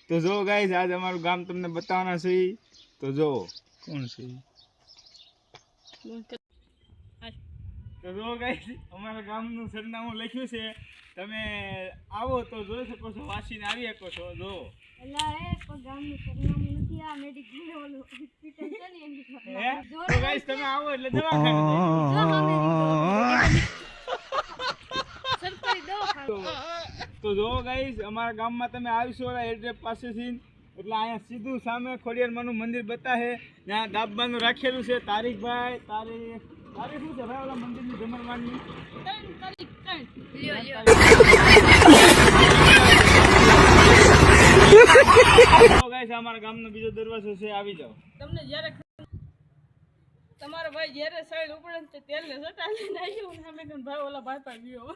તો જો ગાઈસ આજ અમારું ગામ તમને બતાવવાના છે તો જો કોણ છે તો જો ગાઈસ અમારા ગામનું સરનામું લખ્યું છે તમે આવો તો જોઈ શકો છો વાસીને આવી શકો છો જો એલા એ કોઈ ગામનું સરનામું નથી આ મેડિકલ ઓલું હોસ્પિટલ છે ને એની તો ગાઈસ તમે આવો એટલે દવાખાને સરકારી દવાખાનું તો જો ગાઈસ અમારા ગામમાં તમે આવશો એડ્રેસ પાસેથી એટલે અહીંયા સીધું સામે ખોડિયારમાંનું મંદિર બતાવે ત્યાં દાબબાનું રાખેલું છે તારીખભાઈ તારીખ શું છે ભાઈ ઓલા મંદિરની જમણવાની અમારા ગામનો બીજો દરવાજો છે આવી જાઓ તમને જ્યારે તમારો ભાઈ જ્યારે સાઈડ ઉપડે તો તેલને સટાવીને આવ્યો ને અમે કન ભાઈ ઓલા ભાઈ પાસે ગયો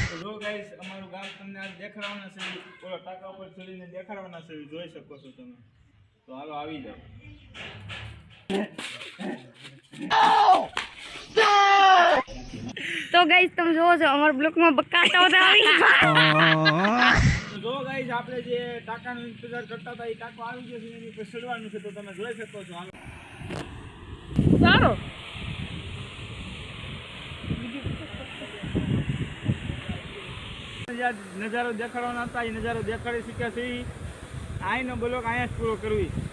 તો જો ગાઈસ અમારું ગામ તમને આજ દેખાડવાના છે ઓલા ટાકા ઉપર ચડીને દેખાડવાના છે જોઈ શકો છો તમે તો હાલો આવી જાઓ તો ગાઈસ તમે જોવો છો અમારા બ્લોકમાં બકાતા આવી જો ગાઈસ આપણે જે ટાકાનો ઇંતજાર કરતા હતા એ ટાકો આવી ગયો છે એની પર ચડવાનું છે તો તમે જોઈ શકો છો હાલો સારો નજારો દેખાડવાના હતા એ નજારો દેખાડી શક્યા છે અહીંનો બ્લોક અહીંયા જ પૂરો કરવી